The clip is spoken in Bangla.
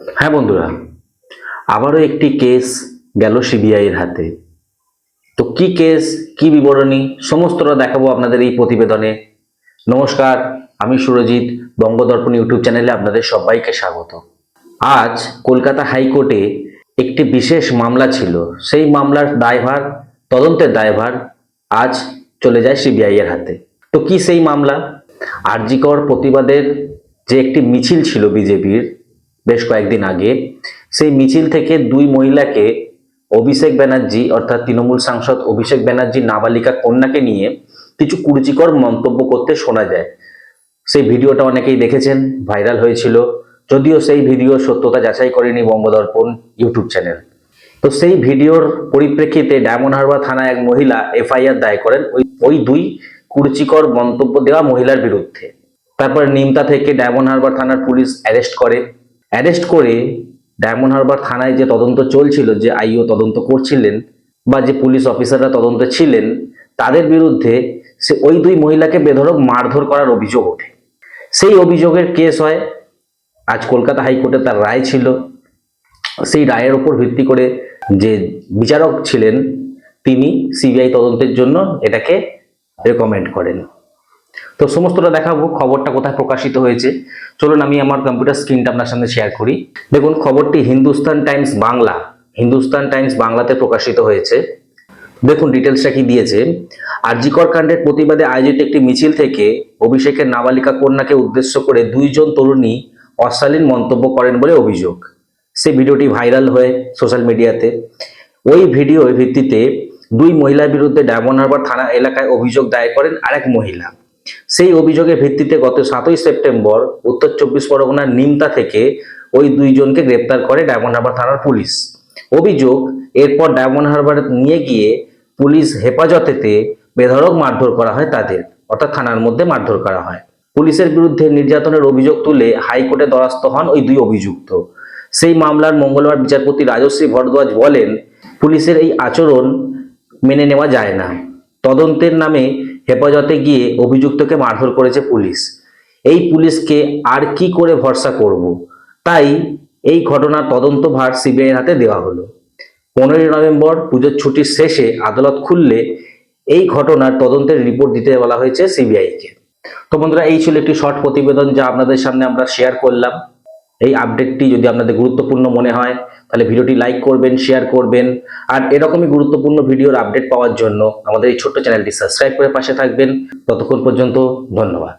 হ্যাঁ বন্ধুরা, আবারও একটি কেস গেল সিবিআই এর হাতে। তো কি কেস, কি বিবরণী সমস্তটা দেখাবো আপনাদের এই প্রতিবেদনে। নমস্কার, আমি সুরজিৎ, বঙ্গদর্পণ ইউটিউব চ্যানেলে আপনাদের সবাইকে স্বাগত। আজ কলকাতা হাইকোর্টে একটি বিশেষ মামলা ছিল। সেই মামলার দায়ভার, তদন্তের দায়ভার আজ চলে যায় সিবিআই এর হাতে। তো কি সেই মামলা? আরজি কর প্রতিবাদের যে একটি মিছিল ছিল বিজেপির বেশ কয়েকদিন আগে, সেই মিছিল থেকে দুই মহিলাকে অভিষেক ব্যানার্জি অর্থাৎ তৃণমূল সাংসদ অভিষেক ব্যানার্জি নাবালিকা কন্যাকে নিয়ে কিছু কুরুচিকর মন্তব্য করতে শোনা যায়। সেই ভিডিওটা অনেকেই দেখেছেন, ভাইরাল হয়েছিল, যদিও সেই ভিডিও সত্যতা যাচাই করেনি বঙ্গদর্পণ ইউটিউব চ্যানেল। তো সেই ভিডিওর পরিপ্রেক্ষিতে ডায়মন্ড হারবার থানায় এক মহিলা এফআইআর দায়ের করেন ওই দুই কুরুচিকর মন্তব্য দেওয়া মহিলার বিরুদ্ধে। তারপর নিমতা থেকে ডায়মন্ড হারবার থানার পুলিশ অ্যারেস্ট করে ডায়মন্ড হারবার থানায় যে তদন্ত চলছিল, যে আইও তদন্ত করছিলেন বা যে পুলিশ অফিসাররা তদন্তে ছিলেন, তাদের বিরুদ্ধে ওই দুই মহিলাকে বেধড়ক মারধর করার অভিযোগ ওঠে। সেই অভিযোগের কেস হয়। আজ কলকাতা হাইকোর্টে তার রায় ছিল। সেই রায়ের উপর ভিত্তি করে যে বিচারক ছিলেন তিনি সিবিআই তদন্তের জন্য এটাকে রেকমেন্ড করেন। তো সমস্তটা দেখাবো, খবরটা কোথায় প্রকাশিত হয়েছে। চলুন আমি আমার কম্পিউটার স্ক্রিনটা আপনার সামনে শেয়ার করি। দেখুন, খবরটি হিন্দুস্তান টাইমস বাংলাতে প্রকাশিত হয়েছে। দেখুন ডিটেলসটা কি দিয়েছে। আরজি কর কাণ্ডের প্রতিবাদে আয়োজিত একটি মিছিল থেকে অভিষেকের নাবালিকা কন্যাকে উদ্দেশ্য করে দুইজন তরুণী অশালীন মন্তব্য করেন বলে অভিযোগ। সেই ভিডিওটি ভাইরাল হয়ে সোশ্যাল মিডিয়াতে। ওই ভিডিওর ভিত্তিতে দুই মহিলার বিরুদ্ধে ডায়মন্ড হারবার থানা এলাকায় অভিযোগ দায়ের করেন আরেক মহিলা। সেই অভিযোগের ভিত্তিতে গত 7ই সেপ্টেম্বর উত্তর 24 পরগনার নিমতা থেকে ওই দুইজনকে গ্রেপ্তার করে ডায়মন্ড হারবার থানার পুলিশ। অভিযোগ, এরপর ডায়মন্ড হারবার নিয়ে গিয়ে পুলিশ হেফাজতেতে বেধড়ক মারধর করা হয় তাদের, অর্থাৎ থানার মধ্যে মারধর করা হয়। পুলিশের বিরুদ্ধে নির্যাতনের অভিযোগ তুলে হাইকোর্টে দ্বারস্থ হন ওই দুই অভিযুক্ত। সেই মামলার মঙ্গলবার বিচারপতি রাজশ্রী ভরদ্বাজ বলেন, পুলিশের এই আচরণ মেনে নেওয়া যায় না। তদন্তের নামে হেফাজতে গিয়ে অভিযুক্তকে মারধর করেছে পুলিশ। এই পুলিশকে আর কি করে ভরসা করব? তাই এই ঘটনার তদন্তভার সিবিআইয়ের হাতে দেওয়া হলো। 15ই নভেম্বর পুজোর ছুটির শেষে আদালত খুললে এই ঘটনার তদন্তের রিপোর্ট দিতে বলা হয়েছে সিবিআইকে। তো বন্ধুরা, এই ছিল একটি শর্ট প্রতিবেদন যা আপনাদের সামনে আমরা শেয়ার করলাম। এই আপডেটটি যদি আপনাদের গুরুত্বপূর্ণ মনে হয় তাহলে ভিডিওটি লাইক করবেন, শেয়ার করবেন। আর এরকমই গুরুত্বপূর্ণ ভিডিওর আপডেট পাওয়ার জন্য আমাদের এই ছোট্ট চ্যানেলটি সাবস্ক্রাইব করে পাশে থাকবেন। ততক্ষণ পর্যন্ত ধন্যবাদ।